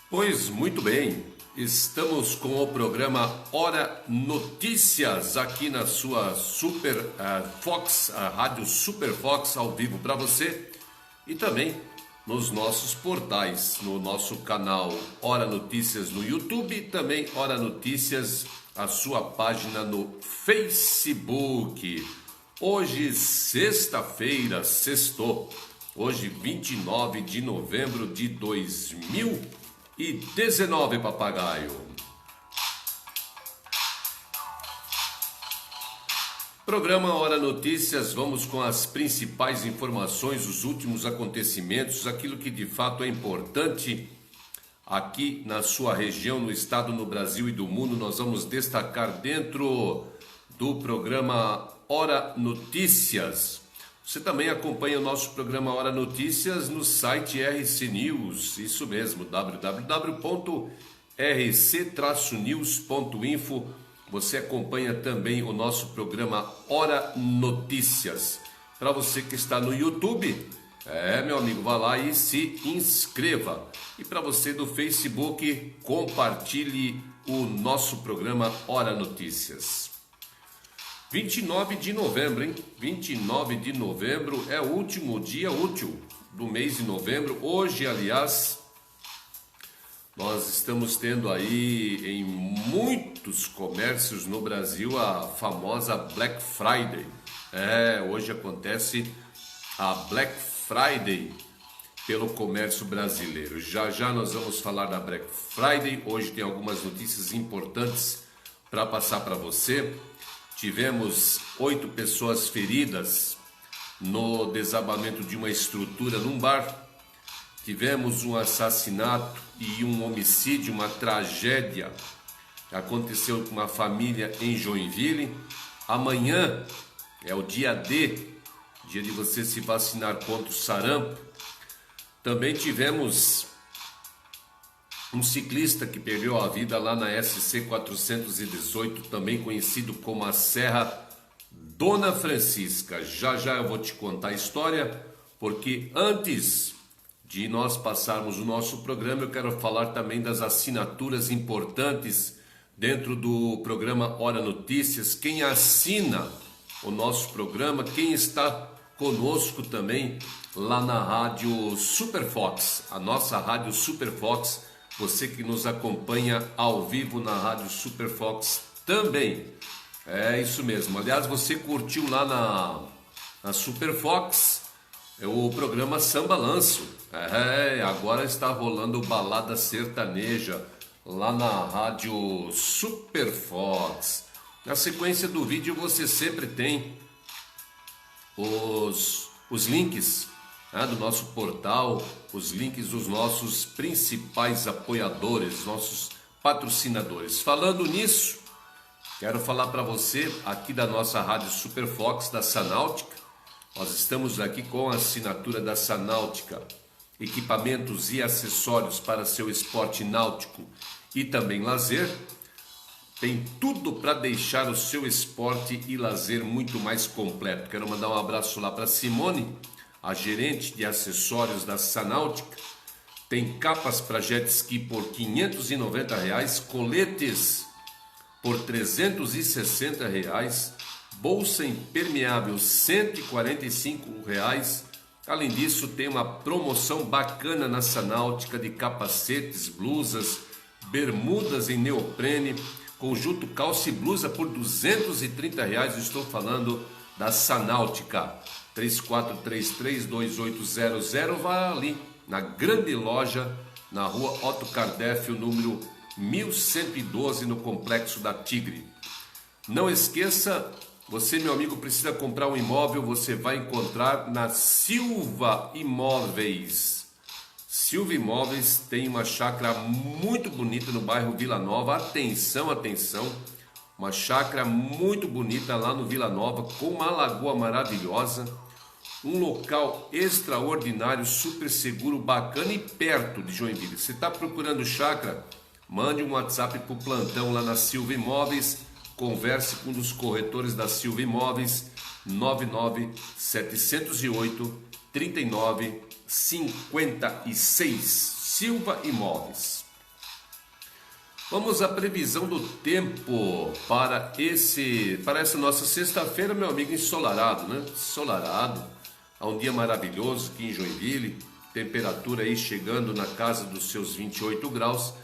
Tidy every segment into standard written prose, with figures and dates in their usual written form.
Pois muito bem, estamos com o programa Hora Notícias aqui na sua Super Fox, a Rádio Super Fox ao vivo para você e também nos nossos portais, no nosso canal Hora Notícias no YouTube e também Hora Notícias, a sua página no Facebook. Hoje, sexta-feira, sextou, hoje 29 de novembro de 2019, papagaio. Programa Hora Notícias, vamos com as principais informações, os últimos acontecimentos, aquilo que de fato é importante aqui na sua região, no estado, no Brasil e do mundo. Nós vamos destacar dentro do programa Hora Notícias. Você também acompanha o nosso programa Hora Notícias no site RC News, isso mesmo, www.rc-news.info. Você acompanha também o nosso programa Hora Notícias. Para você que está no YouTube, meu amigo, vá lá e se inscreva. E para você do Facebook, compartilhe o nosso programa Hora Notícias. 29 de novembro, hein? 29 de novembro é o último dia útil do mês de novembro. Hoje, aliás, nós estamos tendo aí em muitos comércios no Brasil a famosa Black Friday. Hoje acontece a Black Friday pelo comércio brasileiro. Já já nós vamos falar da Black Friday. Hoje tem algumas notícias importantes para passar para você. Tivemos 8 pessoas feridas no desabamento de uma estrutura num bar. Tivemos um assassinato e um homicídio, uma tragédia aconteceu com uma família em Joinville. Amanhã é o dia D, dia de você se vacinar contra o sarampo. Também tivemos um ciclista que perdeu a vida lá na SC 418, também conhecido como a Serra Dona Francisca. Já já eu vou te contar a história, porque antes de nós passarmos o nosso programa, eu quero falar também das assinaturas importantes dentro do programa Hora Notícias. Quem assina o nosso programa, quem está conosco também lá na Rádio Super Fox, a nossa Rádio Super Fox. Você que nos acompanha ao vivo na Rádio Super Fox também. É isso mesmo. Aliás, você curtiu lá na Super Fox o programa Samba Lanço. Agora está rolando balada sertaneja lá na Rádio Super Fox. Na sequência do vídeo você sempre tem os links do nosso portal, os links dos nossos principais apoiadores, nossos patrocinadores. Falando nisso, quero falar para você aqui da nossa Rádio Super Fox, da Sanáutica. Nós estamos aqui com a assinatura da Sanáutica, equipamentos e acessórios para seu esporte náutico e também lazer. Tem tudo para deixar o seu esporte e lazer muito mais completo. Quero mandar um abraço lá para Simone, a gerente de acessórios da Sanáutica. Tem capas para jet ski por R$ 590, coletes por R$ 360, bolsa impermeável R$ 145. Além disso, tem uma promoção bacana na Sanáutica de capacetes, blusas, bermudas em neoprene, conjunto calça e blusa por R$ 230. Estou falando da Sanáutica. 34332800, vai ali na grande loja, na rua Otto Cardéfio, número 1112, no Complexo da Tigre. Não esqueça, você, meu amigo, precisa comprar um imóvel, você vai encontrar na Silva Imóveis. Silva Imóveis tem uma chácara muito bonita no bairro Vila Nova. Atenção, atenção, uma chácara muito bonita lá no Vila Nova, com uma lagoa maravilhosa. Um local extraordinário, super seguro, bacana e perto de Joinville. Você está procurando chácara? Mande um WhatsApp para o plantão lá na Silva Imóveis. Converse com um dos corretores da Silva Imóveis, 99-708-3956. Silva Imóveis. Vamos à previsão do tempo para essa nossa sexta-feira, meu amigo, ensolarado, né? Ensolarado, há um dia maravilhoso aqui em Joinville, temperatura aí chegando na casa dos seus 28 graus.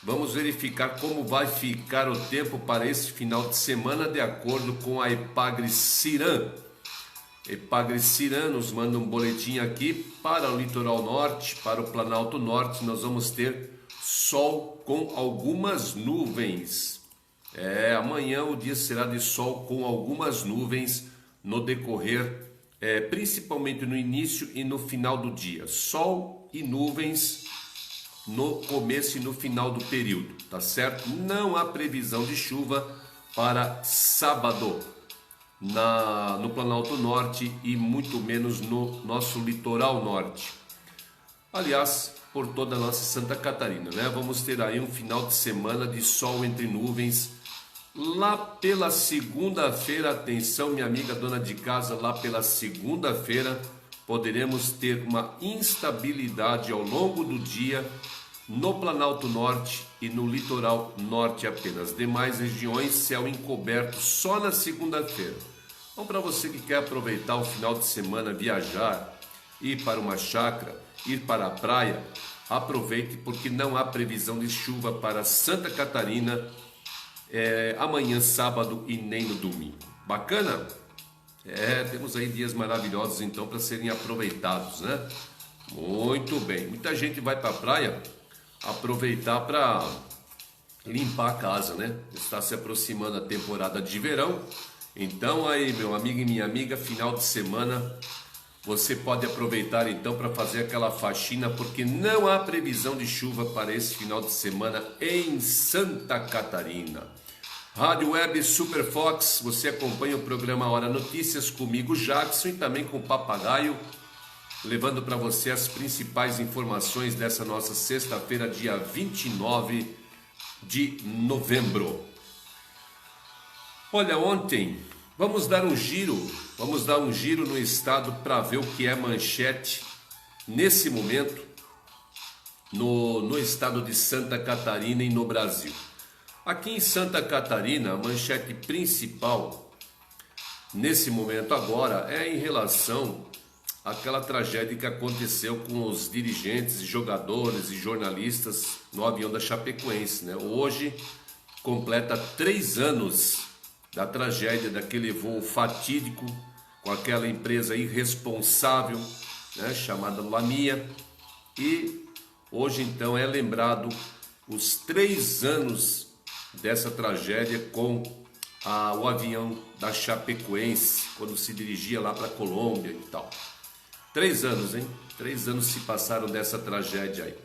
Vamos verificar como vai ficar o tempo para esse final de semana de acordo com a Epagre-Ciran. Epagre-Ciran nos manda um boletim aqui para o litoral norte, para o Planalto Norte. Nós vamos ter sol com algumas nuvens. Amanhã o dia será de sol com algumas nuvens no decorrer, principalmente no início e no final do dia. Sol e nuvens no começo e no final do período, tá certo? Não há previsão de chuva para sábado no Planalto Norte e muito menos no nosso litoral norte. Aliás, por toda a nossa Santa Catarina, né? Vamos ter aí um final de semana de sol entre nuvens. Lá pela segunda-feira, atenção minha amiga dona de casa, lá pela segunda-feira poderemos ter uma instabilidade ao longo do dia no Planalto Norte e no litoral norte apenas. Demais regiões, céu encoberto só na segunda-feira. Então, para você que quer aproveitar o final de semana, viajar, ir para uma chácara, ir para a praia, aproveite porque não há previsão de chuva para Santa Catarina amanhã, sábado e nem no domingo. Bacana? Temos aí dias maravilhosos então para serem aproveitados, né? Muito bem. Muita gente vai para a praia aproveitar para limpar a casa, né? Está se aproximando a temporada de verão. Então aí, meu amigo e minha amiga, final de semana você pode aproveitar então para fazer aquela faxina, porque não há previsão de chuva para esse final de semana em Santa Catarina. Rádio Web Super Fox, você acompanha o programa Hora Notícias comigo, Jackson, e também com o Papagaio, levando para você as principais informações dessa nossa sexta-feira, dia 29 de novembro. Olha, ontem vamos dar um giro no estado para ver o que é manchete nesse momento no estado de Santa Catarina e no Brasil. Aqui em Santa Catarina, a manchete principal nesse momento agora é em relação àquela tragédia que aconteceu com os dirigentes, jogadores e jornalistas no avião da Chapecoense, né? Hoje completa 3 anos da tragédia daquele voo fatídico com aquela empresa irresponsável, né, chamada Lamia. E hoje então é lembrado os 3 anos dessa tragédia com o avião da Chapecoense, quando se dirigia lá para a Colômbia e tal. 3 anos, hein? 3 anos se passaram dessa tragédia aí.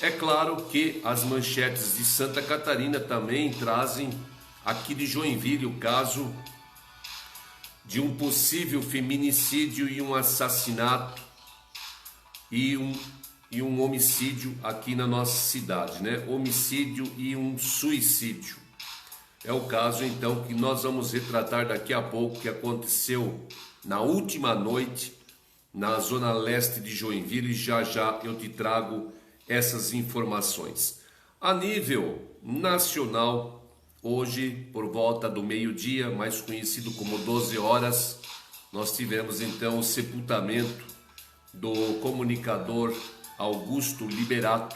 É claro que as manchetes de Santa Catarina também trazem aqui de Joinville o caso de um possível feminicídio e um assassinato e um homicídio aqui na nossa cidade, né? Homicídio e um suicídio. É o caso então que nós vamos retratar daqui a pouco, que aconteceu na última noite na zona leste de Joinville. Já já eu te trago essas informações. A nível nacional, hoje, por volta do meio-dia, mais conhecido como 12 horas, nós tivemos então o sepultamento do comunicador Augusto Liberato,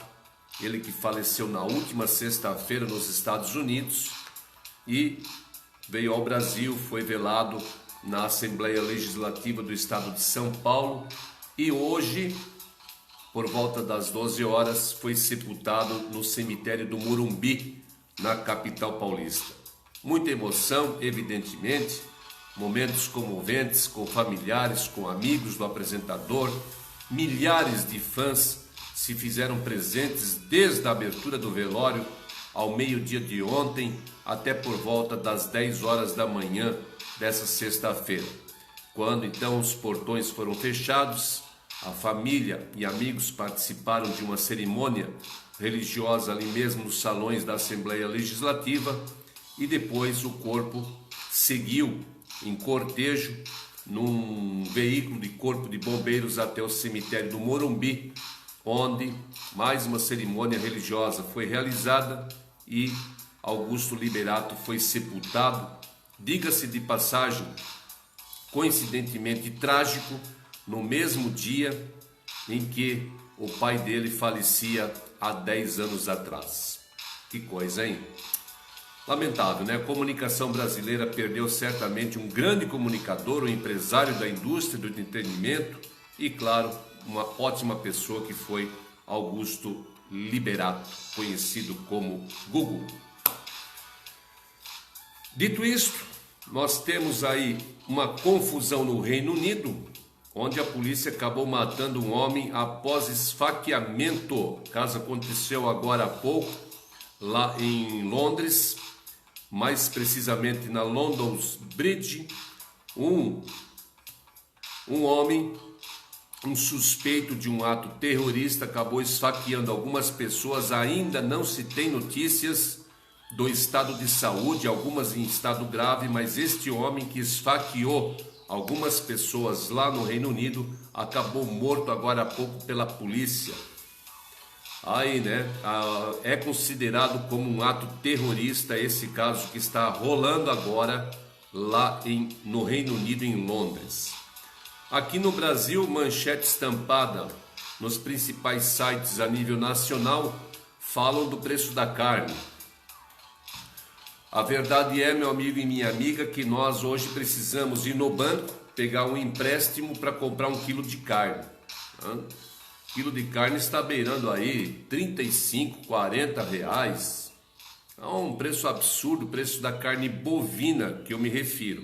ele que faleceu na última sexta-feira nos Estados Unidos e veio ao Brasil, foi velado na Assembleia Legislativa do Estado de São Paulo e hoje, por volta das 12 horas, foi sepultado no cemitério do Morumbi, na capital paulista. Muita emoção, evidentemente, momentos comoventes com familiares, com amigos do apresentador. Milhares de fãs se fizeram presentes desde a abertura do velório ao meio-dia de ontem até por volta das 10 horas da manhã dessa sexta-feira, quando então os portões foram fechados. A família e amigos participaram de uma cerimônia religiosa ali mesmo nos salões da Assembleia Legislativa e depois o corpo seguiu em cortejo num veículo de corpo de bombeiros até o cemitério do Morumbi, onde mais uma cerimônia religiosa foi realizada e Augusto Liberato foi sepultado. Diga-se de passagem, coincidentemente trágico, no mesmo dia em que o pai dele falecia há 10 anos atrás. Que coisa, hein? Lamentável, né? A comunicação brasileira perdeu certamente um grande comunicador, um empresário da indústria do entretenimento e, claro, uma ótima pessoa que foi Augusto Liberato, conhecido como Gugu. Dito isto, nós temos aí uma confusão no Reino Unido, onde a polícia acabou matando um homem após esfaqueamento. O caso aconteceu agora há pouco, lá em Londres, mais precisamente na London Bridge. Um homem, um suspeito de um ato terrorista, acabou esfaqueando algumas pessoas. Ainda não se tem notícias do estado de saúde, algumas em estado grave, mas este homem que esfaqueou algumas pessoas lá no Reino Unido acabou morto agora há pouco pela polícia. Aí, né, é considerado como um ato terrorista esse caso que está rolando agora lá no Reino Unido, em Londres. Aqui no Brasil, manchete estampada nos principais sites a nível nacional falam do preço da carne. A verdade é, meu amigo e minha amiga, que nós hoje precisamos ir no banco, pegar um empréstimo para comprar 1 quilo de carne. Quilo de carne está beirando aí 35, 40 reais. É um preço absurdo, o preço da carne bovina que eu me refiro.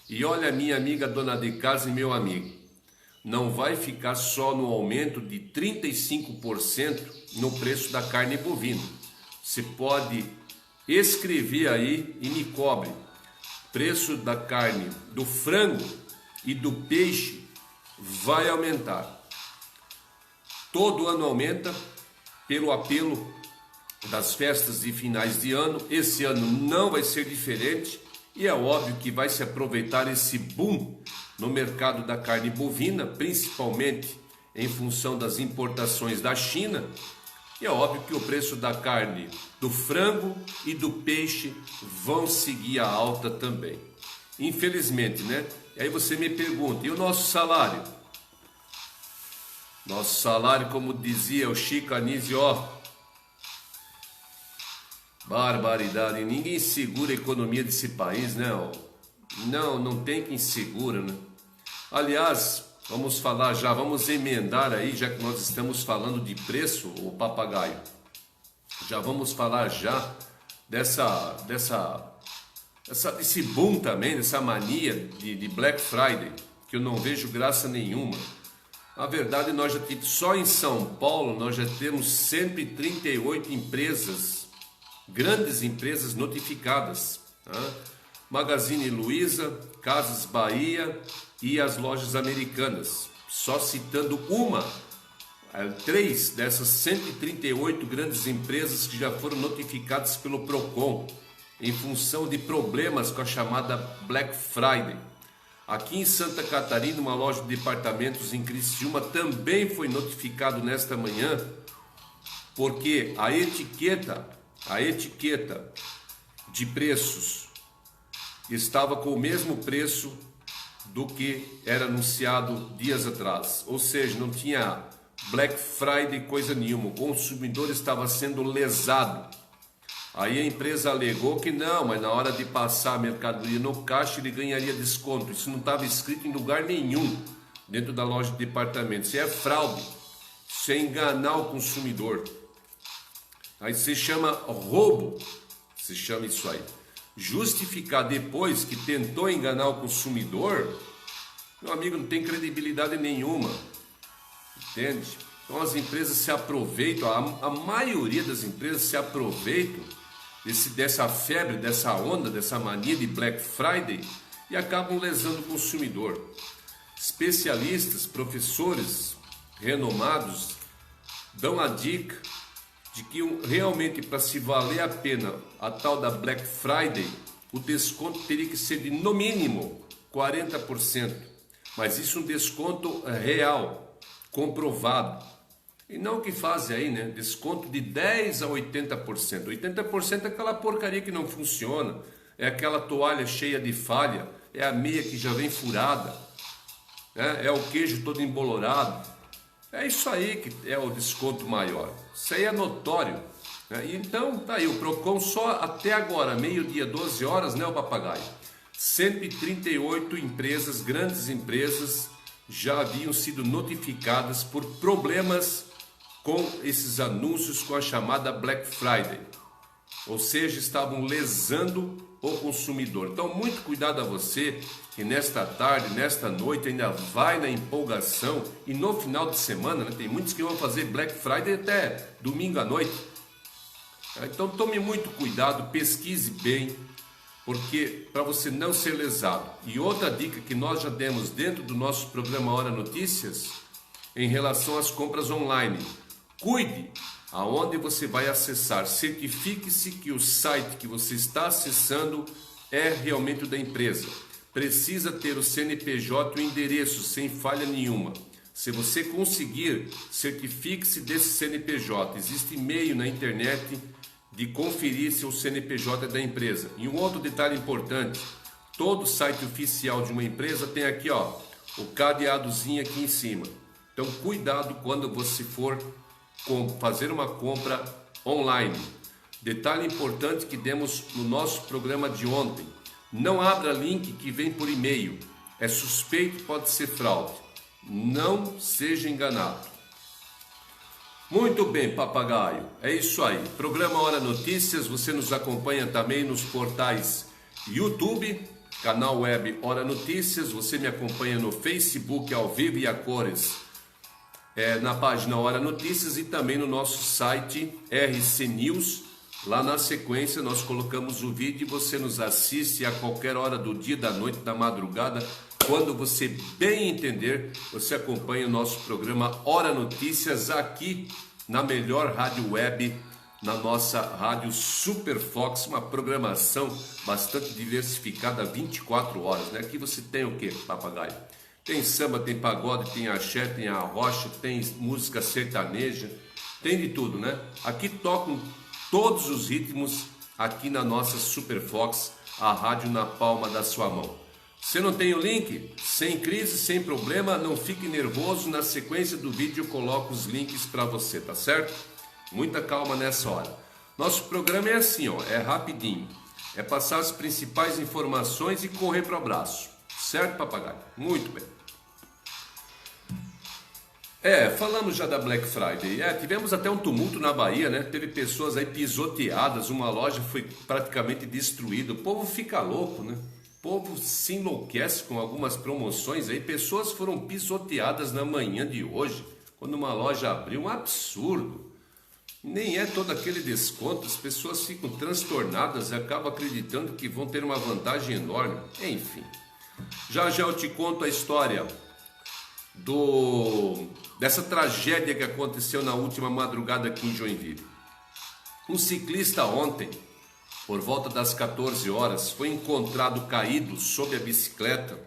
E olha, minha amiga dona de casa e meu amigo, não vai ficar só no aumento de 35% no preço da carne bovina. Você pode escrever aí e me cobre. Preço da carne do frango e do peixe vai aumentar. Todo ano aumenta pelo apelo das festas de finais de ano. Esse ano não vai ser diferente e é óbvio que vai se aproveitar esse boom no mercado da carne bovina, principalmente em função das importações da China. E é óbvio que o preço da carne, do frango e do peixe vão seguir a alta também. Infelizmente, né? E aí você me pergunta, e o nosso salário? Nosso salário, como dizia o Chico Anísio, barbaridade, ninguém segura a economia desse país, né? Não tem quem segura, né? Aliás, vamos falar já, vamos emendar aí, já que nós estamos falando de preço, o papagaio. Já vamos falar já desse boom também, dessa mania de Black Friday, que eu não vejo graça nenhuma. Na verdade, nós já temos, só em São Paulo, nós já temos 138 empresas, grandes empresas notificadas. Magazine Luiza, Casas Bahia e as lojas americanas. Só citando três dessas 138 grandes empresas que já foram notificadas pelo Procon em função de problemas com a chamada Black Friday. Aqui em Santa Catarina, uma loja de departamentos em Criciúma também foi notificado nesta manhã, porque a etiqueta de preços estava com o mesmo preço do que era anunciado dias atrás. Ou seja, não tinha Black Friday coisa nenhuma, o consumidor estava sendo lesado. Aí a empresa alegou que não, mas na hora de passar a mercadoria no caixa ele ganharia desconto. Isso não estava escrito em lugar nenhum dentro da loja de departamento. Isso é fraude, isso é enganar o consumidor. Aí se chama roubo, se chama isso aí. Justificar depois que tentou enganar o consumidor, meu amigo, não tem credibilidade nenhuma, entende? Então as empresas se aproveitam, a maioria das empresas se aproveitam dessa febre, dessa onda, dessa mania de Black Friday e acabam lesando o consumidor. Especialistas, professores renomados dão a dica de que realmente para se valer a pena a tal da Black Friday, o desconto teria que ser de no mínimo 40%, mas isso é um desconto real, comprovado. E não que fazem aí, né? Desconto de 10 a 80%. 80% é aquela porcaria que não funciona, é aquela toalha cheia de falha, é a meia que já vem furada, né? É o queijo todo embolorado. É isso aí que é o desconto maior. Isso aí é notório, né? Então, tá aí, o Procon só até agora, meio-dia, 12 horas, né, o papagaio? 138 empresas, grandes empresas, já haviam sido notificadas por problemas com esses anúncios com a chamada Black Friday. Ou seja, estavam lesando o consumidor. Então, muito cuidado a você que nesta tarde, nesta noite, ainda vai na empolgação e no final de semana, né, tem muitos que vão fazer Black Friday até domingo à noite. Então, tome muito cuidado, pesquise bem, porque para você não ser lesado. E outra dica que nós já demos dentro do nosso programa Hora Notícias, em relação às compras online. Cuide aonde você vai acessar, certifique-se que o site que você está acessando é realmente o da empresa. Precisa ter o CNPJ e o endereço sem falha nenhuma. Se você conseguir, certifique-se desse CNPJ. Existe e-mail na internet de conferir se o CNPJ é da empresa. E um outro detalhe importante, todo site oficial de uma empresa tem aqui, ó, o cadeadozinho aqui em cima. Então cuidado quando você for fazer uma compra online. Detalhe importante que demos no nosso programa de ontem: não abra link que vem por e-mail, é suspeito, pode ser fraude, não seja enganado. Muito bem, papagaio, é isso aí, programa Hora Notícias, você nos acompanha também nos portais YouTube, canal web Hora Notícias, você me acompanha no Facebook ao vivo e a cores, na página Hora Notícias e também no nosso site RC News. Lá na sequência nós colocamos o vídeo e você nos assiste a qualquer hora do dia, da noite, da madrugada. Quando você bem entender, você acompanha o nosso programa Hora Notícias aqui na melhor rádio web, na nossa rádio Super Fox, uma programação bastante diversificada, 24 horas, né? Aqui você tem o que, papagaio? Tem samba, tem pagode, tem axé, tem arrocha, tem música sertaneja, tem de tudo, né? Aqui tocam todos os ritmos aqui na nossa Super Fox, a rádio na palma da sua mão. Se não tem o link, sem crise, sem problema, não fique nervoso, na sequência do vídeo eu coloco os links para você, tá certo? Muita calma nessa hora. Nosso programa é assim, ó, é rapidinho, é passar as principais informações e correr para o abraço. Certo, papagaio? Muito bem. Falamos já da Black Friday. Tivemos até um tumulto na Bahia, né? Teve pessoas aí pisoteadas, uma loja foi praticamente destruída. O povo fica louco, né? O povo se enlouquece com algumas promoções aí. Pessoas foram pisoteadas na manhã de hoje, quando uma loja abriu. Um absurdo. Nem é todo aquele desconto, as pessoas ficam transtornadas e acabam acreditando que vão ter uma vantagem enorme. Enfim. Já eu te conto a história dessa tragédia que aconteceu na última madrugada aqui em Joinville. Um ciclista ontem, por volta das 14 horas, foi encontrado caído sob a bicicleta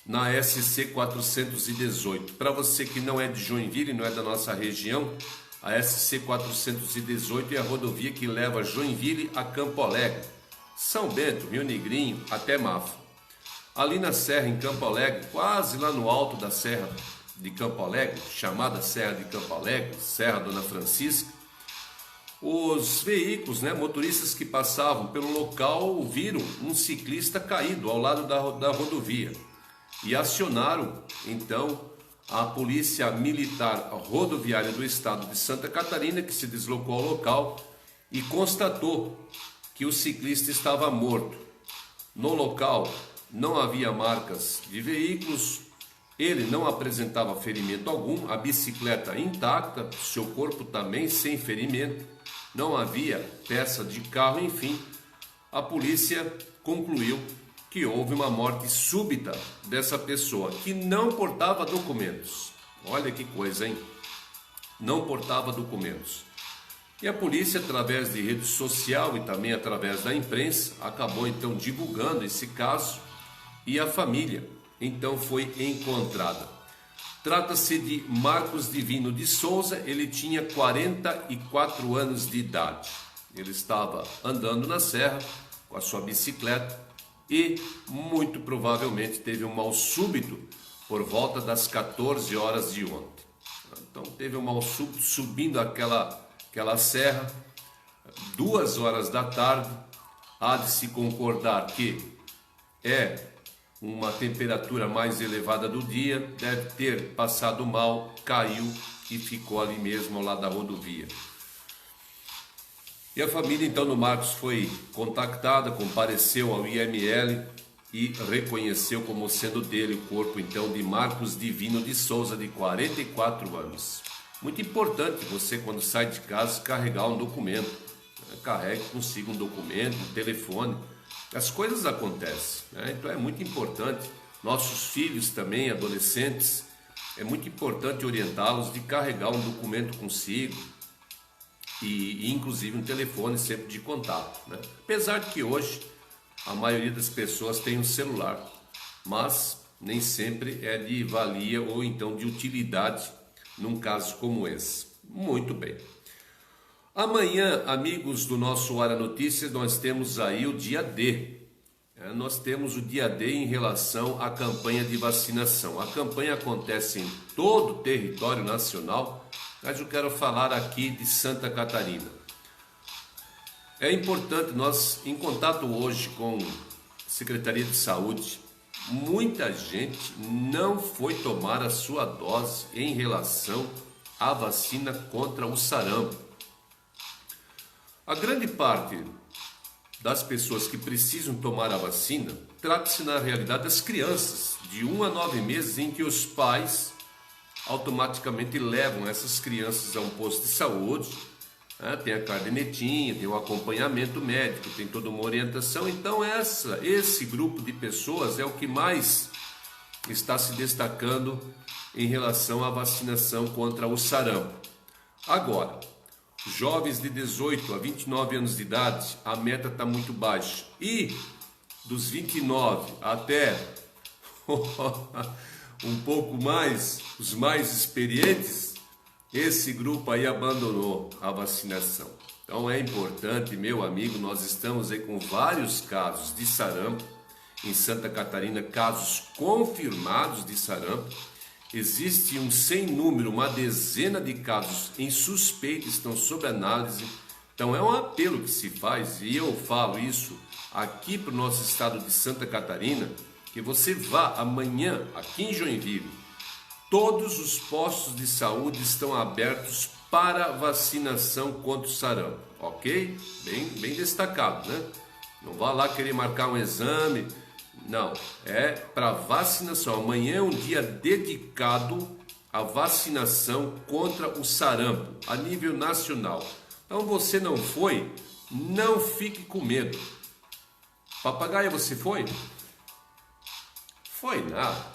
na SC 418. Para você que não é de Joinville, não é da nossa região, a SC 418 é a rodovia que leva Joinville a Campo Alegre, São Bento, Rio Negrinho até Mafra. Ali na serra, em Campo Alegre, quase lá no alto da serra de Campo Alegre, chamada Serra de Campo Alegre, Serra Dona Francisca, os veículos, motoristas que passavam pelo local viram um ciclista caído ao lado da rodovia e acionaram, então, a Polícia Militar Rodoviária do Estado de Santa Catarina, que se deslocou ao local e constatou que o ciclista estava morto. No local não havia marcas de veículos, ele não apresentava ferimento algum, a bicicleta intacta, seu corpo também sem ferimento, não havia peça de carro, enfim. A polícia concluiu que houve uma morte súbita dessa pessoa, que não portava documentos. Olha que coisa, hein? Não portava documentos. E a polícia, através de rede social e também através da imprensa, acabou então divulgando esse caso e a família então foi encontrada. Trata-se de Marcos Divino de Souza, ele tinha 44 anos de idade. Ele estava andando na serra com a sua bicicleta e muito provavelmente teve um mal súbito por volta das 14 horas de ontem. Então teve um mal súbito subindo aquela serra, 2 horas da tarde. Há de se concordar que é uma temperatura mais elevada do dia, deve ter passado mal, caiu e ficou ali mesmo ao lado da rodovia. E a família então do Marcos foi contactada, compareceu ao IML e reconheceu como sendo dele o corpo então de Marcos Divino de Souza, de 44 anos. Muito importante você, quando sai de casa, carregar um documento. Carregue consigo um documento, um telefone. As coisas acontecem, né? Então é muito importante. Nossos filhos também, adolescentes, é muito importante orientá-los de carregar um documento consigo e inclusive um telefone sempre de contato, né? Apesar de que hoje a maioria das pessoas tem um celular, mas nem sempre é de valia ou então de utilidade num caso como esse. Muito bem. Amanhã, amigos do nosso Hora Notícias, nós temos aí o dia D. Nós temos o dia D em relação à campanha de vacinação. A campanha acontece em todo o território nacional, mas eu quero falar aqui de Santa Catarina. É importante nós, em contato hoje com a Secretaria de Saúde, muita gente não foi tomar a sua dose em relação à vacina contra o sarampo. A grande parte das pessoas que precisam tomar a vacina, trata-se na realidade das crianças de 1 a 9 meses, em que os pais automaticamente levam essas crianças a um posto de saúde, né? Tem a cadernetinha, tem o acompanhamento médico, tem toda uma orientação. Então esse grupo de pessoas é o que mais está se destacando em relação à vacinação contra o sarampo. Agora, jovens de 18 a 29 anos de idade, a meta está muito baixa. E dos 29 até um pouco mais, os mais experientes, esse grupo aí abandonou a vacinação. Então é importante, meu amigo, nós estamos aí com vários casos de sarampo em Santa Catarina, casos confirmados de sarampo. Existe um sem número, uma dezena de casos em suspeita, estão sob análise. Então é um apelo que se faz, e eu falo isso aqui para o nosso estado de Santa Catarina, que você vá amanhã aqui em Joinville. Todos os postos de saúde estão abertos para vacinação contra o sarampo, ok? Bem destacado, né? Não vá lá querer marcar um exame. Não, é para vacinação. Amanhã é um dia dedicado à vacinação contra o sarampo a nível nacional. Então você não foi, não fique com medo. Papagaio, você foi? Foi nada.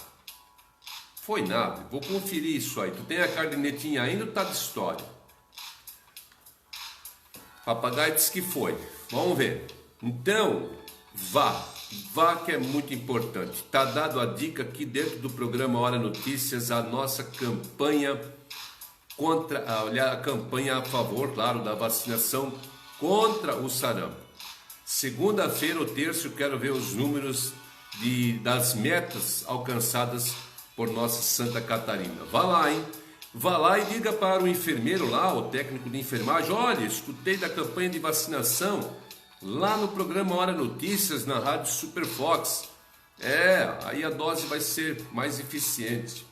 Foi nada. Vou conferir isso aí. Tu tem a cadernetinha ainda ou tá de história? Papagaio disse que foi. Vamos ver. Então, vá que é muito importante. Está dado a dica aqui dentro do programa Hora Notícias, a nossa campanha a campanha a favor, claro, da vacinação contra o sarampo. Segunda-feira ou terça eu quero ver os números das metas alcançadas por nossa Santa Catarina. Vá lá, hein? Vá lá e diga para o enfermeiro lá, o técnico de enfermagem: olha, escutei da campanha de vacinação lá no programa Hora Notícias, na Rádio Super Fox. Aí a dose vai ser mais eficiente.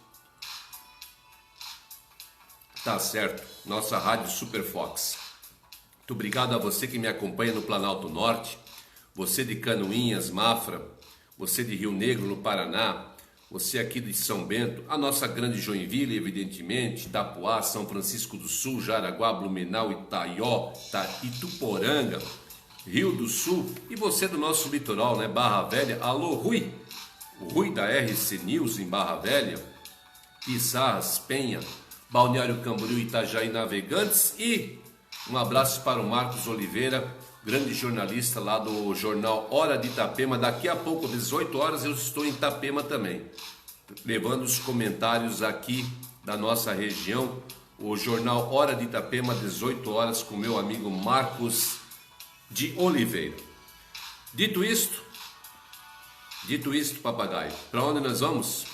Tá certo, nossa Rádio Super Fox. Muito obrigado a você que me acompanha no Planalto Norte, você de Canoinhas, Mafra, você de Rio Negro, no Paraná, você aqui de São Bento, a nossa grande Joinville, evidentemente, Itapuá, São Francisco do Sul, Jaraguá, Blumenau, Itaió, Ituporanga, Rio do Sul, e você do nosso litoral, né? Barra Velha. Alô, Rui, o Rui da RC News em Barra Velha, Pissarras, Penha, Balneário Camboriú, Itajaí, Navegantes. E um abraço para o Marcos Oliveira, grande jornalista lá do jornal Hora de Itapema. Daqui a pouco, 18 horas, eu estou em Itapema também. levando os comentários aqui da nossa região, o jornal Hora de Itapema, 18 horas, com meu amigo Marcos de Oliveira. Dito isto, papagaio, para onde nós vamos?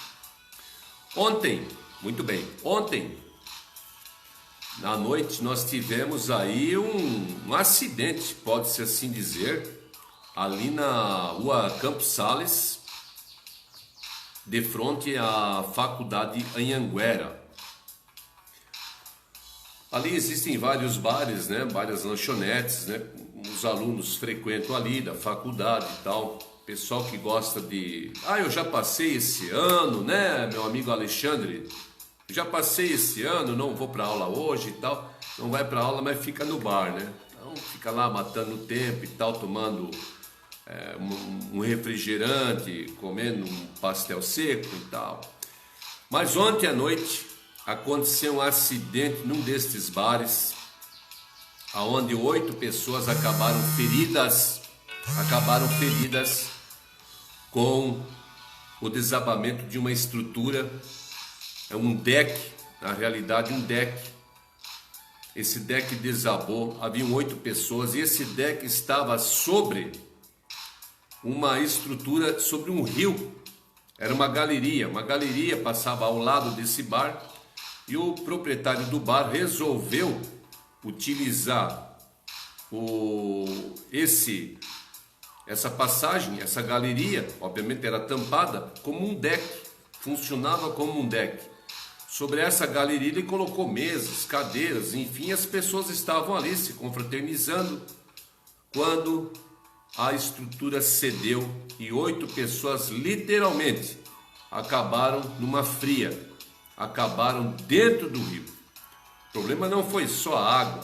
Ontem, muito bem, ontem, na noite, nós tivemos aí um acidente, pode-se assim dizer, ali na rua Campos Sales, de frente à faculdade Anhanguera. Ali existem vários bares, né? Várias lanchonetes, né? Os alunos frequentam ali da faculdade e tal. Pessoal que gosta de... eu já passei esse ano, né, meu amigo Alexandre? Já passei esse ano, não vou para aula hoje e tal. Não vai para aula, mas fica no bar, né? Então fica lá matando o tempo e tal, tomando um refrigerante, comendo um pastel seco e tal. Mas ontem à noite aconteceu um acidente num destes bares, onde 8 pessoas acabaram feridas com o desabamento de uma estrutura, um deck, na realidade um deck. Esse deck desabou, haviam 8 pessoas e esse deck estava sobre uma estrutura, sobre um rio. Era uma galeria passava ao lado desse bar e o proprietário do bar resolveu utilizar essa passagem, essa galeria, obviamente era tampada, como um deck, funcionava como um deck. Sobre essa galeria ele colocou mesas, cadeiras, enfim, as pessoas estavam ali se confraternizando, quando a estrutura cedeu e 8 pessoas literalmente acabaram numa fria, acabaram dentro do rio. O problema não foi só a água,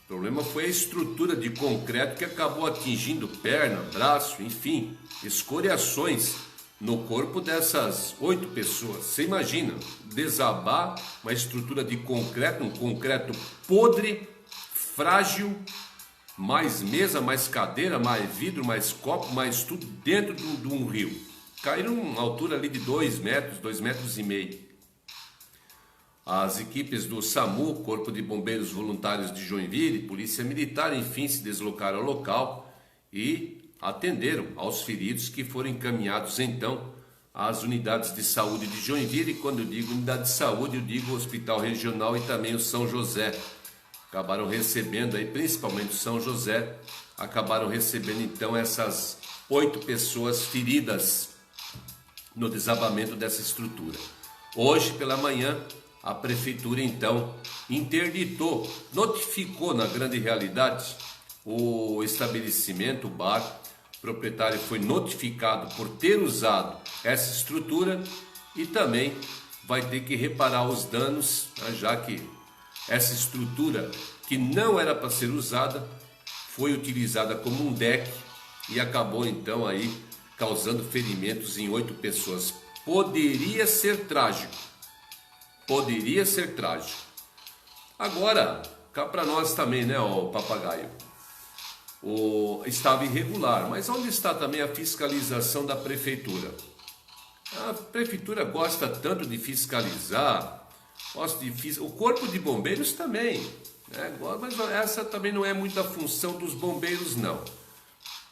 o problema foi a estrutura de concreto que acabou atingindo perna, braço, enfim, escoriações no corpo dessas 8 pessoas. Você imagina desabar uma estrutura de concreto, um concreto podre, frágil, mais mesa, mais cadeira, mais vidro, mais copo, mais tudo dentro de um rio. Caíram uma altura ali de 2 metros, 2,5 metros. As equipes do SAMU, Corpo de Bombeiros Voluntários de Joinville, Polícia Militar, enfim, se deslocaram ao local e atenderam aos feridos, que foram encaminhados então às unidades de saúde de Joinville. E quando eu digo unidade de saúde, eu digo o Hospital Regional e também o São José. Acabaram recebendo aí, principalmente o São José, acabaram recebendo então essas 8 pessoas feridas no desabamento dessa estrutura. Hoje pela manhã, a prefeitura então interditou, notificou na grande realidade o estabelecimento, o bar. O proprietário foi notificado por ter usado essa estrutura e também vai ter que reparar os danos, já que essa estrutura, que não era para ser usada, foi utilizada como um deck e acabou então aí causando ferimentos em 8 pessoas. Poderia ser trágico. Poderia ser trágico. Agora, cá para nós também, né, o papagaio? Estava irregular, mas onde está também a fiscalização da prefeitura? A prefeitura gosta tanto de fiscalizar, o corpo de bombeiros também, né? Mas essa também não é muito a função dos bombeiros, não,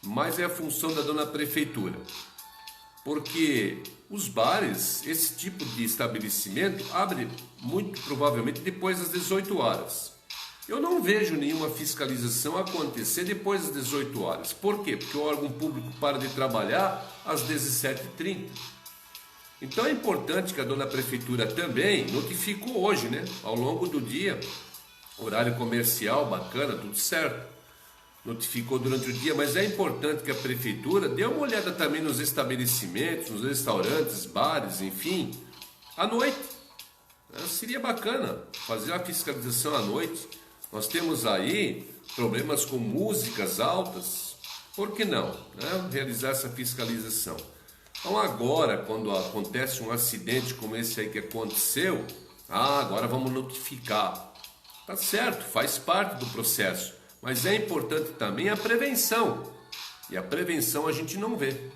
mas é a função da dona prefeitura, porque os bares, esse tipo de estabelecimento, abre muito provavelmente depois das 18 horas. Eu não vejo nenhuma fiscalização acontecer depois das 18 horas. Por quê? Porque o órgão público para de trabalhar às 17h30. Então é importante que a dona prefeitura também notificou hoje, né? Ao longo do dia, horário comercial, bacana, tudo certo. Notificou durante o dia, mas é importante que a prefeitura dê uma olhada também nos estabelecimentos, nos restaurantes, bares, enfim, à noite. Seria bacana fazer a fiscalização à noite. Nós temos aí problemas com músicas altas, por que não, né? Realizar essa fiscalização. Então agora, quando acontece um acidente como esse aí que aconteceu, agora vamos notificar. Tá certo, faz parte do processo, mas é importante também a prevenção. E a prevenção a gente não vê.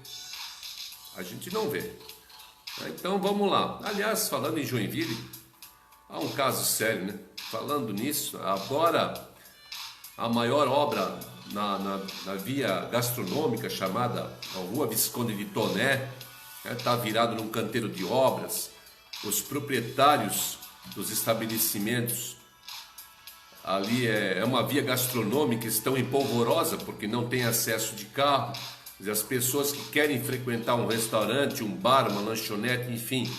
A gente não vê. Então vamos lá. Aliás, falando em Joinville, há um caso sério, né? Falando nisso, agora a maior obra na via gastronômica chamada Rua Visconde de Toné, está virado num canteiro de obras. Os proprietários dos estabelecimentos ali é uma via gastronômica, estão em polvorosa porque não tem acesso de carro. E as pessoas que querem frequentar um restaurante, um bar, uma lanchonete, enfim,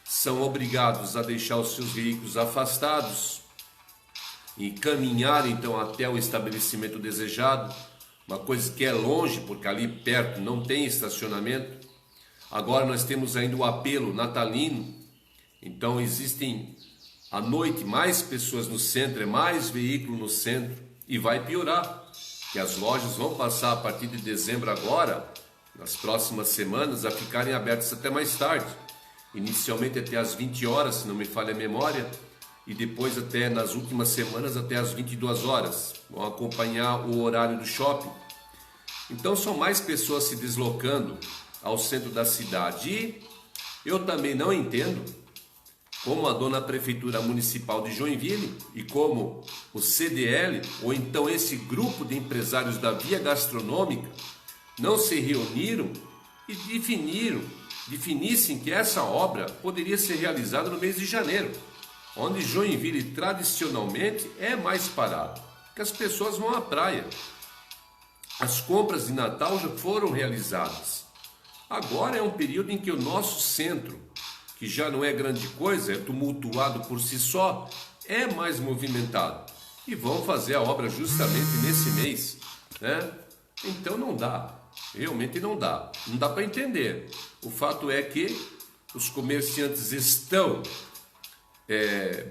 são obrigados a deixar os seus veículos afastados e caminhar então até o estabelecimento desejado, uma coisa que é longe, porque ali perto não tem estacionamento. Agora nós temos ainda o apelo natalino, então existem à noite mais pessoas no centro, é mais veículo no centro, e vai piorar, que as lojas vão passar a partir de dezembro agora, nas próximas semanas, a ficarem abertas até mais tarde, inicialmente até às 20 horas, se não me falha a memória, e depois até nas últimas semanas até às 22 horas, vão acompanhar o horário do shopping. Então são mais pessoas se deslocando ao centro da cidade, e eu também não entendo como a dona Prefeitura Municipal de Joinville e como o CDL, ou então esse grupo de empresários da via gastronômica, não se reuniram e definissem que essa obra poderia ser realizada no mês de janeiro, onde Joinville tradicionalmente é mais parado, que as pessoas vão à praia. As compras de Natal já foram realizadas. Agora é um período em que o nosso centro, que já não é grande coisa, é tumultuado por si só, é mais movimentado. E vão fazer a obra justamente nesse mês, né? Então não dá, realmente não dá. Não dá para entender. O fato é que os comerciantes estão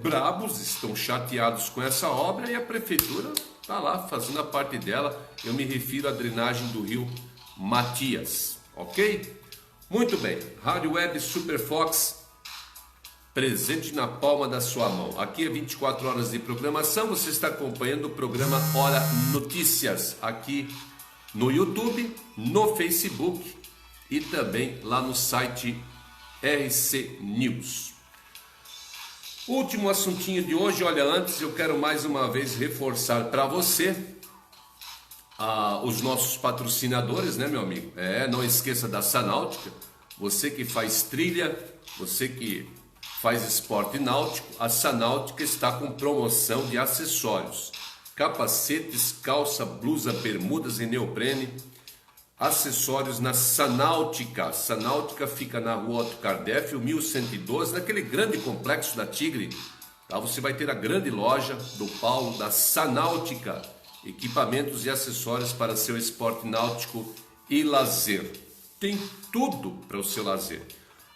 brabos, estão chateados com essa obra, e a prefeitura está lá fazendo a parte dela. Eu me refiro à drenagem do rio Matias, ok? Muito bem, Rádio Web Super Fox, presente na palma da sua mão. Aqui é 24 horas de programação, você está acompanhando o programa Hora Notícias, aqui no YouTube, no Facebook e também lá no site RC News. Último assuntinho de hoje, olha, antes eu quero mais uma vez reforçar para você os nossos patrocinadores, né, meu amigo? Não esqueça da Sanáutica, você que faz trilha, você que faz esporte náutico, a Sanáutica está com promoção de acessórios, capacetes, calça, blusa, bermudas e neoprene, acessórios na Sanáutica. Sanáutica fica na rua Otto Kardec, 1112, naquele grande complexo da Tigre. Lá você vai ter a grande loja do Paulo da Sanáutica, equipamentos e acessórios para seu esporte náutico e lazer. Tem tudo para o seu lazer.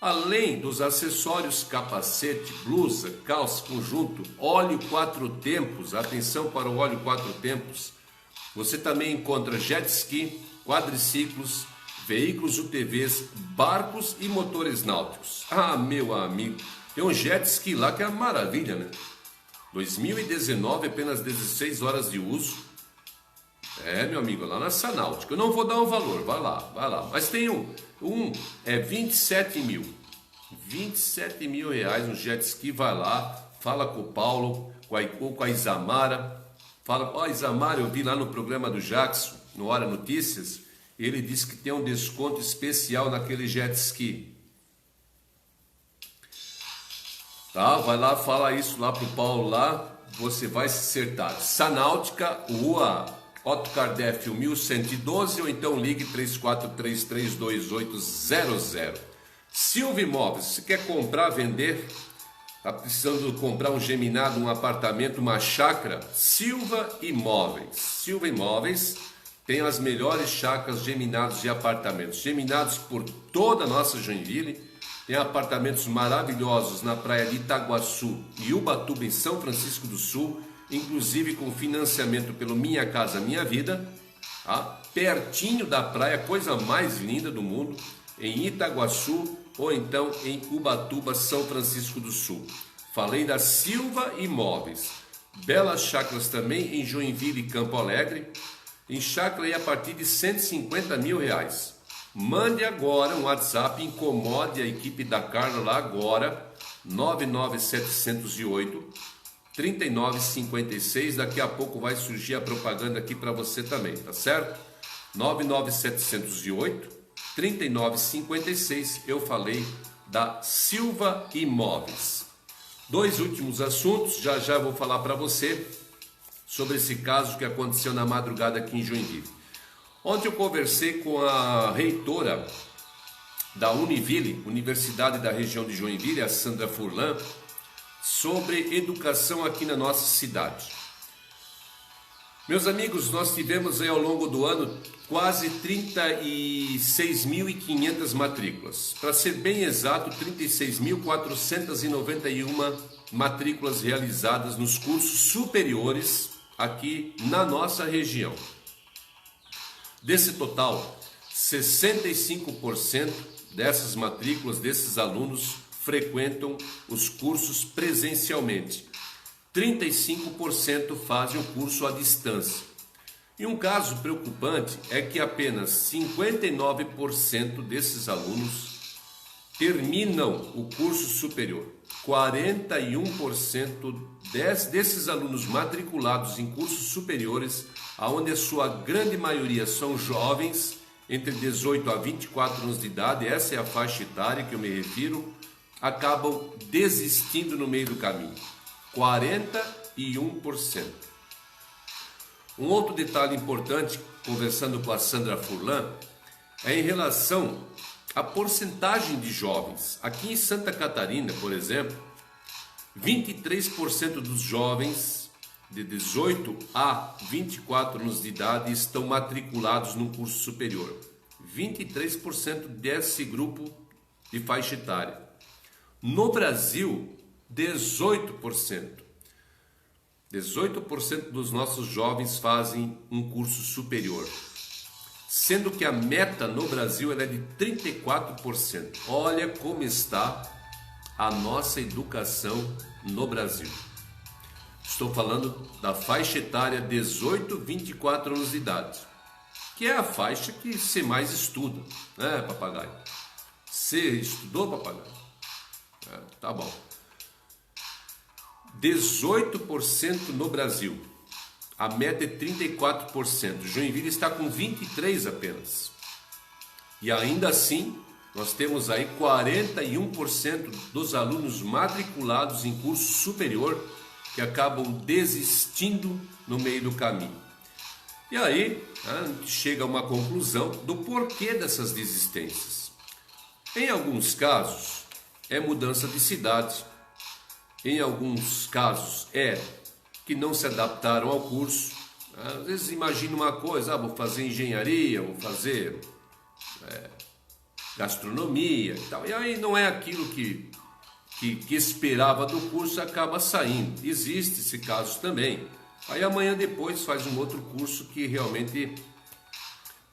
Além dos acessórios, capacete, blusa, calça, conjunto, óleo 4 tempos, atenção para o óleo 4 tempos. Você também encontra jet ski, quadriciclos, veículos UTVs, barcos e motores náuticos. Ah, meu amigo, tem um jet ski lá que é uma maravilha, né? 2019, apenas 16 horas de uso. Meu amigo, lá na Sanáutica. Eu não vou dar um valor, vai lá. Mas tem um 27 mil. 27 mil reais um jet ski, vai lá, fala com o Paulo, ou com a Isamara. Fala, ó, Isamara, eu vi lá no programa do Jackson, no Hora Notícias, ele disse que tem um desconto especial naquele jet ski. Tá, vai lá, fala isso lá pro Paulo lá, você vai se acertar. Sanáutica, rua Otto Kardec 1112, ou então ligue 34332800. Silva Imóveis, se quer comprar, vender, está precisando comprar um geminado, um apartamento, uma chácara? Silva Imóveis. Silva Imóveis tem as melhores chácaras, geminados e apartamentos. Geminados por toda a nossa Joinville. Tem apartamentos maravilhosos na praia de Itaguaçu e Ubatuba, em São Francisco do Sul, inclusive com financiamento pelo Minha Casa Minha Vida, tá? Pertinho da praia, coisa mais linda do mundo, em Itaguaçu ou então em Ubatuba, São Francisco do Sul. Falei da Silva Imóveis. Belas chácaras também em Joinville e Campo Alegre, em chácara aí a partir de 150 mil reais. Mande agora um WhatsApp, incomode a equipe da Carla lá agora, 99708 3956. Daqui a pouco vai surgir a propaganda aqui para você também, tá certo? 99708 3956. Eu falei da Silva Imóveis. Dois últimos assuntos, já já vou falar para você sobre esse caso que aconteceu na madrugada aqui em Joinville. Ontem eu conversei com a reitora da Univille, Universidade da região de Joinville, a Sandra Furlan, sobre educação aqui na nossa cidade. Meus amigos, nós tivemos aí ao longo do ano quase 36.500 matrículas. Para ser bem exato, 36.491 matrículas realizadas nos cursos superiores aqui na nossa região. Desse total, 65% dessas matrículas, desses alunos, frequentam os cursos presencialmente. 35% fazem o curso à distância. E um caso preocupante é que apenas 59% desses alunos terminam o curso superior. 41% desses alunos matriculados em cursos superiores, onde a sua grande maioria são jovens, entre 18 a 24 anos de idade, essa é a faixa etária que eu me refiro, acabam desistindo no meio do caminho. 41%. Um outro detalhe importante, conversando com a Sandra Furlan, é em relação à porcentagem de jovens. Aqui em Santa Catarina, por exemplo, 23% dos jovens de 18 a 24 anos de idade estão matriculados no curso superior. 23% desse grupo de faixa etária. No Brasil, 18%. 18% dos nossos jovens fazem um curso superior, sendo que a meta no Brasil é de 34%. Olha como está a nossa educação no Brasil. Estou falando da faixa etária 18 a 24 anos de idade, que é a faixa que você mais estuda, né, papagaio? Você estudou, papagaio? Tá bom. 18% no Brasil. A meta é 34%. Joinville está com 23% apenas. E ainda assim, nós temos aí 41% dos alunos matriculados em curso superior que acabam desistindo no meio do caminho. E aí, a gente chega a uma conclusão do porquê dessas desistências. Em alguns casos, é mudança de cidade. Em alguns casos, é que não se adaptaram ao curso. Às vezes imagina uma coisa, vou fazer engenharia, vou fazer gastronomia e tal. E aí não é aquilo que esperava do curso, acaba saindo. Existe esse caso também. Aí amanhã depois faz um outro curso que realmente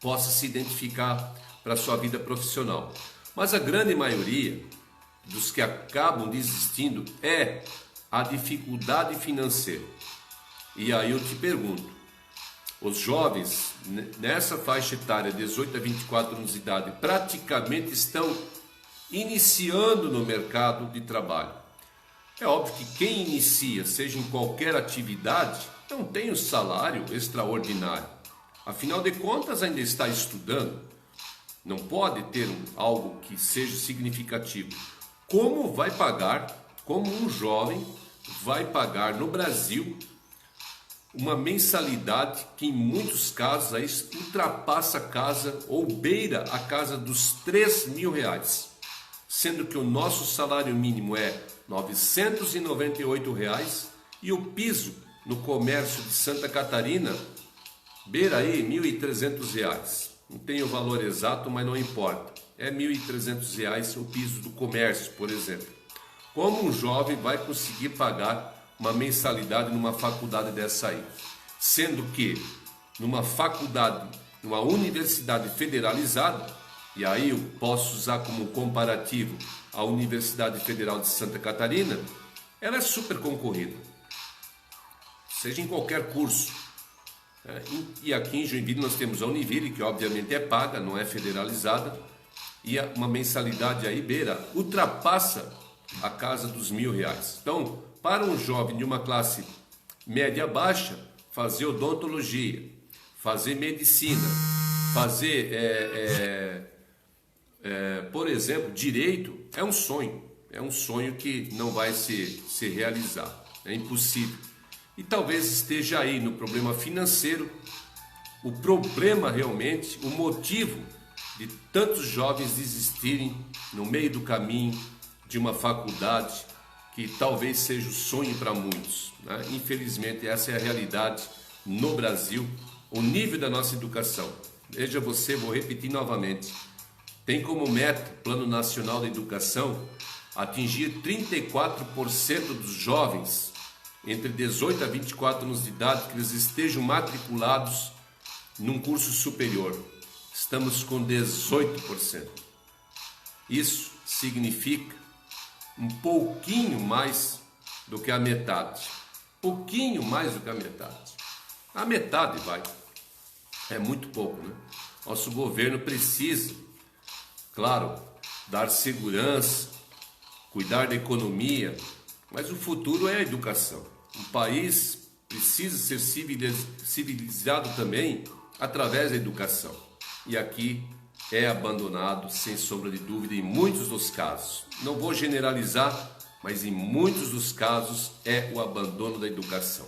possa se identificar para a sua vida profissional. Mas a grande maioria dos que acabam desistindo é a dificuldade financeira. E aí eu te pergunto, os jovens nessa faixa etária 18 a 24 anos de idade praticamente estão iniciando no mercado de trabalho. É óbvio que quem inicia, seja em qualquer atividade, não tem um salário extraordinário. Afinal de contas, ainda está estudando. Não pode ter algo que seja significativo. Como um jovem vai pagar no Brasil uma mensalidade que em muitos casos aí ultrapassa a casa ou beira a casa dos R$3.000, sendo que o nosso salário mínimo é R$998 e o piso no comércio de Santa Catarina beira aí R$1.300. Não tem o valor exato, mas não importa. É R$1.300 o piso do comércio, por exemplo. Como um jovem vai conseguir pagar uma mensalidade numa faculdade dessa aí? Sendo que numa faculdade, numa universidade federalizada, e aí eu posso usar como comparativo a Universidade Federal de Santa Catarina, ela é super concorrida. Seja em qualquer curso. E aqui em Joinville nós temos a Univille, que obviamente é paga, não é federalizada, e uma mensalidade aí ultrapassa a casa dos R$1.000. Então, para um jovem de uma classe média baixa, fazer odontologia, fazer medicina, fazer, por exemplo, direito, é um sonho que não vai se realizar, é impossível. E talvez esteja aí no problema financeiro, o problema realmente, o motivo de tantos jovens desistirem no meio do caminho de uma faculdade que talvez seja o sonho para muitos, né? Infelizmente, essa é a realidade no Brasil, o nível da nossa educação. Veja você, vou repetir novamente, tem como meta, Plano Nacional da Educação, atingir 34% dos jovens entre 18 a 24 anos de idade que eles estejam matriculados num curso superior. Estamos com 18%. Isso significa um pouquinho mais do que a metade. Pouquinho mais do que a metade. A metade vai. É muito pouco, né? Nosso governo precisa, claro, dar segurança, cuidar da economia, mas o futuro é a educação. Um país precisa ser civilizado também através da educação. E aqui é abandonado, sem sombra de dúvida, em muitos dos casos. Não vou generalizar, mas em muitos dos casos é o abandono da educação.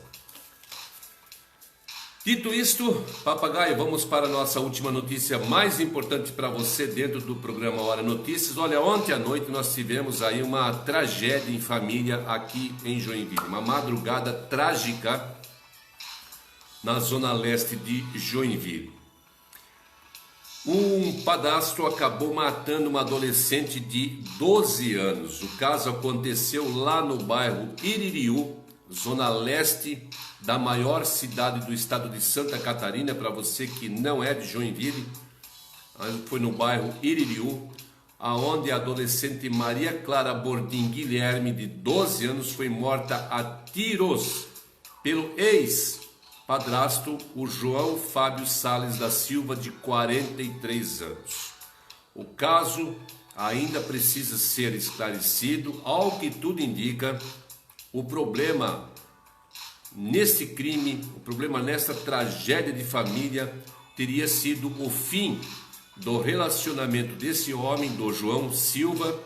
Dito isto, papagaio, vamos para a nossa última notícia mais importante para você dentro do programa Hora Notícias. Olha, ontem à noite nós tivemos aí uma tragédia em família aqui em Joinville. Uma madrugada trágica na zona leste de Joinville. Um padrasto acabou matando uma adolescente de 12 anos. O caso aconteceu lá no bairro Iririú, zona leste da maior cidade do estado de Santa Catarina. Para você que não é de Joinville, foi no bairro Iririú, aonde a adolescente Maria Clara Bordim Guilherme, de 12 anos, foi morta a tiros pelo ex-padrasto, o João Fábio Sales da Silva, de 43 anos. O caso ainda precisa ser esclarecido. Ao que tudo indica, o problema nesse crime, o problema nessa tragédia de família, teria sido o fim do relacionamento desse homem, do João Silva,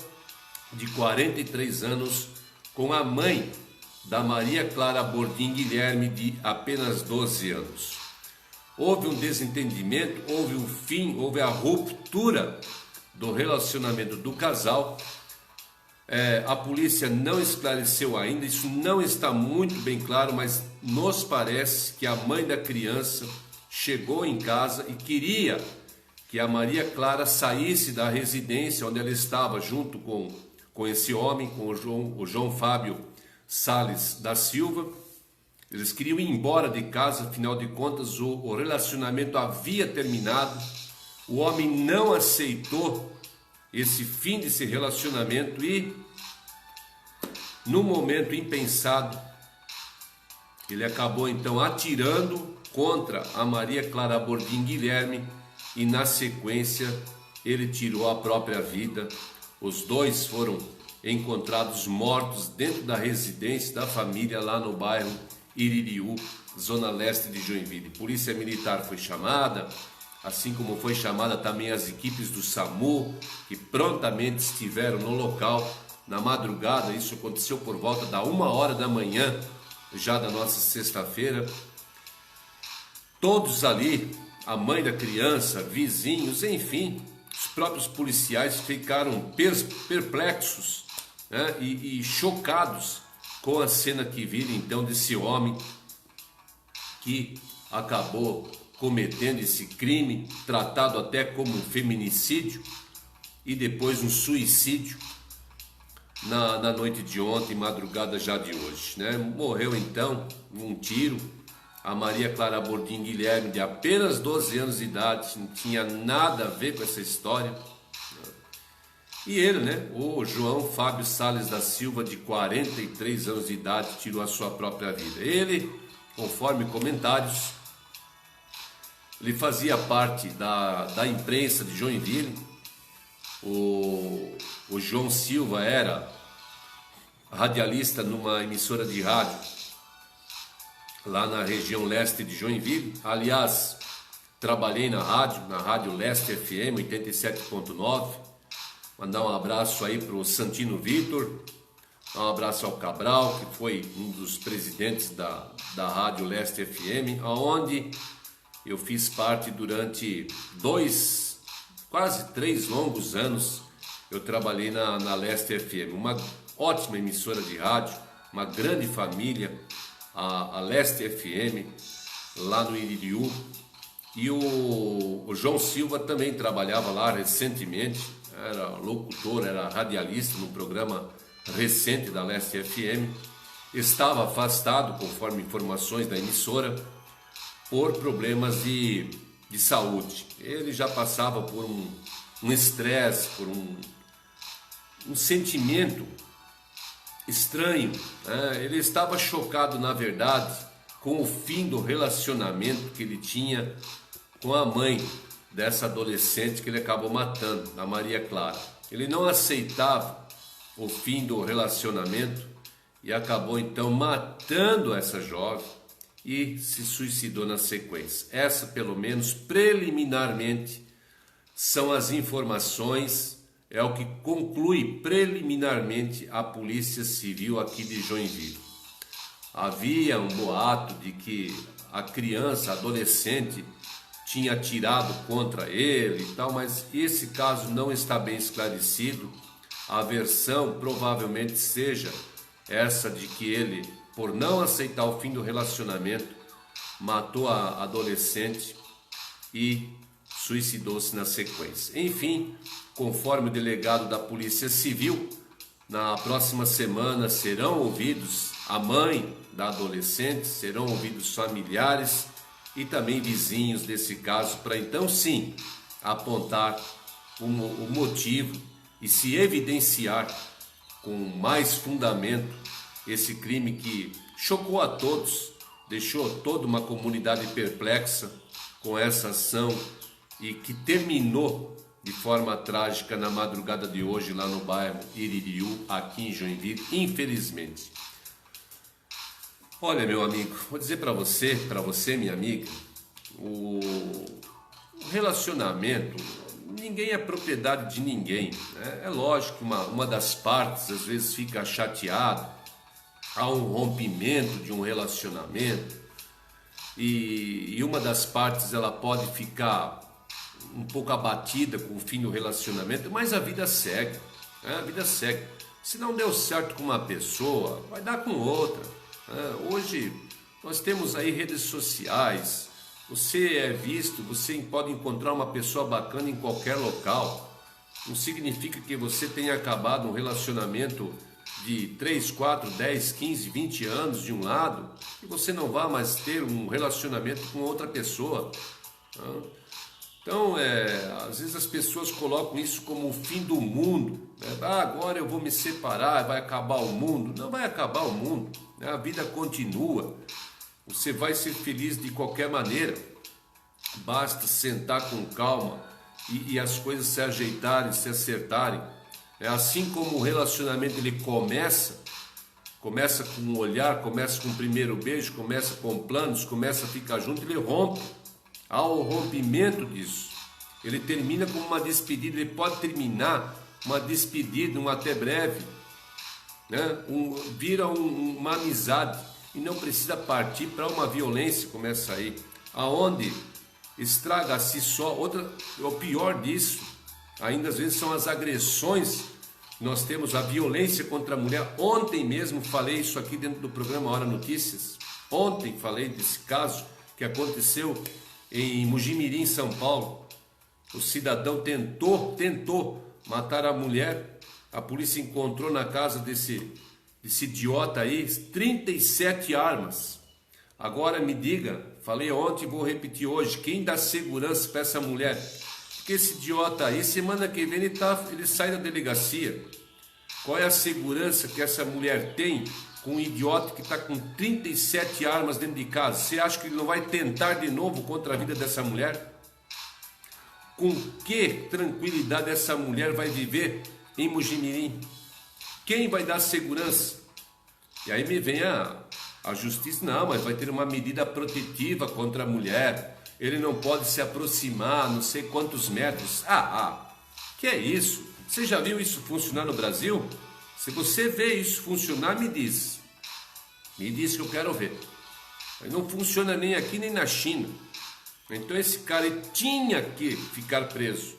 de 43 anos, com a mãe da Maria Clara Bordim Guilherme, de apenas 12 anos. Houve um desentendimento, houve um fim, houve a ruptura do relacionamento do casal. A polícia não esclareceu ainda, isso não está muito bem claro, mas nos parece que a mãe da criança chegou em casa e queria que a Maria Clara saísse da residência onde ela estava junto com esse homem, com o João Fábio Sales da Silva. Eles queriam ir embora de casa, afinal de contas o relacionamento havia terminado. O homem não aceitou esse fim desse relacionamento e, num momento impensado, ele acabou então atirando contra a Maria Clara Bordim Guilherme e, na sequência, ele tirou a própria vida. Os dois foram encontrados mortos dentro da residência da família lá no bairro Iririú, zona leste de Joinville. Polícia Militar foi chamada, assim como foi chamada também as equipes do SAMU, que prontamente estiveram no local na madrugada. Isso aconteceu por volta da 1h da manhã, já da nossa sexta-feira. Todos ali, a mãe da criança, vizinhos, enfim, os próprios policiais ficaram perplexos, né, e chocados com a cena que viram então desse homem que acabou cometendo esse crime, tratado até como um feminicídio e depois um suicídio na noite de ontem, madrugada já de hoje, né? Morreu então um tiro a Maria Clara Bordim Guilherme, de apenas 12 anos de idade, não tinha nada a ver com essa história. E ele, né, o João Fábio Sales da Silva, de 43 anos de idade, tirou a sua própria vida. Ele, conforme comentários, Ele fazia parte da imprensa de Joinville. O João Silva era radialista numa emissora de rádio lá na região leste de Joinville. Aliás, trabalhei na Rádio Leste FM 87.9. Mandar um abraço aí para o Santino Vitor, um abraço ao Cabral, que foi um dos presidentes da Rádio Leste FM, onde eu fiz parte durante quase 3 longos anos. Eu trabalhei na Leste FM, uma ótima emissora de rádio, uma grande família, a Leste FM, lá no Iririú. E o João Silva também trabalhava lá recentemente, era locutor, era radialista no programa recente da Leste FM. Estava afastado, conforme informações da emissora, por problemas de saúde. Ele já passava por um estresse, por um sentimento estranho, né? Ele estava chocado, na verdade, com o fim do relacionamento que ele tinha com a mãe dessa adolescente que ele acabou matando, a Maria Clara. Ele não aceitava o fim do relacionamento e acabou então matando essa jovem e se suicidou na sequência. Essa, pelo menos preliminarmente, são as informações, é o que conclui preliminarmente a Polícia Civil aqui de Joinville. Havia um boato de que a criança, a adolescente, tinha atirado contra ele e tal, mas esse caso não está bem esclarecido. A versão provavelmente seja essa de que ele, por não aceitar o fim do relacionamento, matou a adolescente e suicidou-se na sequência. Enfim, conforme o delegado da Polícia Civil, na próxima semana serão ouvidos a mãe da adolescente, serão ouvidos familiares e também vizinhos desse caso, para então sim apontar o motivo e se evidenciar com mais fundamento esse crime que chocou a todos, deixou toda uma comunidade perplexa com essa ação e que terminou de forma trágica na madrugada de hoje lá no bairro Iririú, aqui em Joinville, infelizmente. Olha, meu amigo, vou dizer para você, minha amiga, o relacionamento, ninguém é propriedade de ninguém, né? É lógico que uma das partes às vezes fica chateada, há um rompimento de um relacionamento e uma das partes ela pode ficar um pouco abatida com o fim do relacionamento, mas a vida segue, né? A vida segue. Se não deu certo com uma pessoa, vai dar com outra. Hoje nós temos aí redes sociais, você é visto, você pode encontrar uma pessoa bacana em qualquer local. Não significa que você tenha acabado um relacionamento de 3, 4, 10, 15, 20 anos de um lado e você não vai mais ter um relacionamento com outra pessoa. Então, às vezes as pessoas colocam isso como o fim do mundo, né? Agora eu vou me separar, vai acabar o mundo. Não vai acabar o mundo, né? A vida continua, você vai ser feliz de qualquer maneira, basta sentar com calma e as coisas se ajeitarem, se acertarem. É assim como o relacionamento ele começa com um olhar, começa com o primeiro beijo, começa com planos, começa a ficar junto, ele rompe. Ao rompimento disso, ele termina com uma despedida, ele pode terminar uma despedida, um até breve, né? Vira uma amizade e não precisa partir para uma violência como essa aí, aonde estraga a si só. O pior disso, ainda às vezes, são as agressões. Nós temos a violência contra a mulher. Ontem mesmo falei isso aqui dentro do programa Hora Notícias. Ontem falei desse caso que aconteceu em Mugimirim, São Paulo. O cidadão tentou matar a mulher. A polícia encontrou na casa desse idiota aí 37 armas. Agora me diga, falei ontem e vou repetir hoje, quem dá segurança para essa mulher? Porque esse idiota aí, semana que vem ele sai da delegacia. Qual é a segurança que essa mulher tem com um idiota que está com 37 armas dentro de casa? Você acha que ele não vai tentar de novo contra a vida dessa mulher? Com que tranquilidade essa mulher vai viver em Mojimirim? Quem vai dar segurança? E aí me vem a justiça, não, mas vai ter uma medida protetiva contra a mulher. Ele não pode se aproximar não sei quantos metros. Que é isso? Você já viu isso funcionar no Brasil? Se você vê isso funcionar, me diz. Me diz que eu quero ver. Mas não funciona nem aqui nem na China. Então esse cara tinha que ficar preso.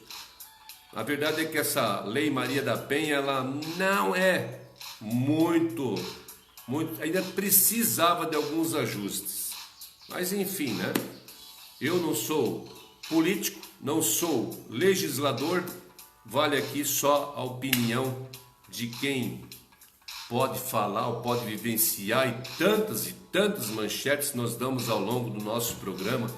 A verdade é que essa Lei Maria da Penha, ela não é muito, ainda precisava de alguns ajustes. Mas enfim, né? Eu não sou político, não sou legislador, vale aqui só a opinião de quem pode falar ou pode vivenciar, e tantas manchetes nós damos ao longo do nosso programa.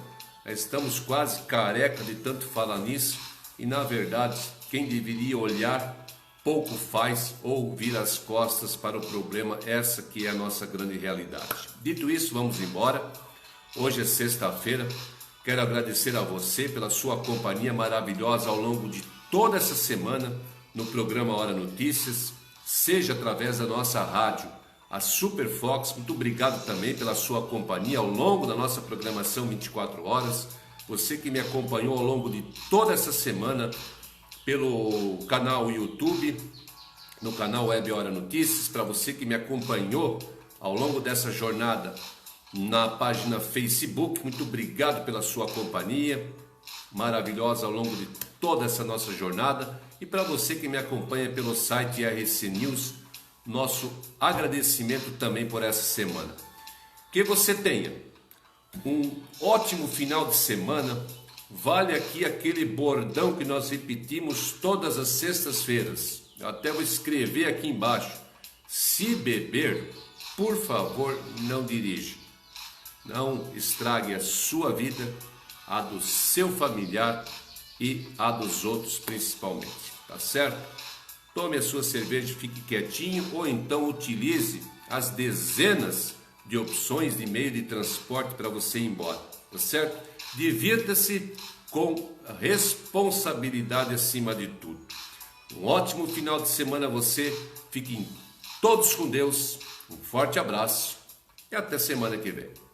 Estamos quase careca de tanto falar nisso e, na verdade, quem deveria olhar pouco faz ou vira as costas para o problema, essa que é a nossa grande realidade. Dito isso, vamos embora. Hoje é sexta-feira. Quero agradecer a você pela sua companhia maravilhosa ao longo de toda essa semana no programa Hora Notícias, seja através da nossa rádio, a Super Fox. Muito obrigado também pela sua companhia ao longo da nossa programação 24 horas. Você que me acompanhou ao longo de toda essa semana pelo canal YouTube, no canal Web Hora Notícias, para você que me acompanhou ao longo dessa jornada na página Facebook, muito obrigado pela sua companhia maravilhosa ao longo de toda essa nossa jornada. E para você que me acompanha pelo site RC News, nosso agradecimento também por essa semana. Que você tenha um ótimo final de semana. Vale aqui aquele bordão que nós repetimos todas as sextas-feiras. Eu até vou escrever aqui embaixo: se beber, por favor, não dirija. Não estrague a sua vida, a do seu familiar e a dos outros principalmente, tá certo? Tome a sua cerveja, fique quietinho, ou então utilize as dezenas de opções de meio de transporte para você ir embora, tá certo? Divirta-se com responsabilidade acima de tudo. Um ótimo final de semana a você, fiquem todos com Deus, um forte abraço e até semana que vem.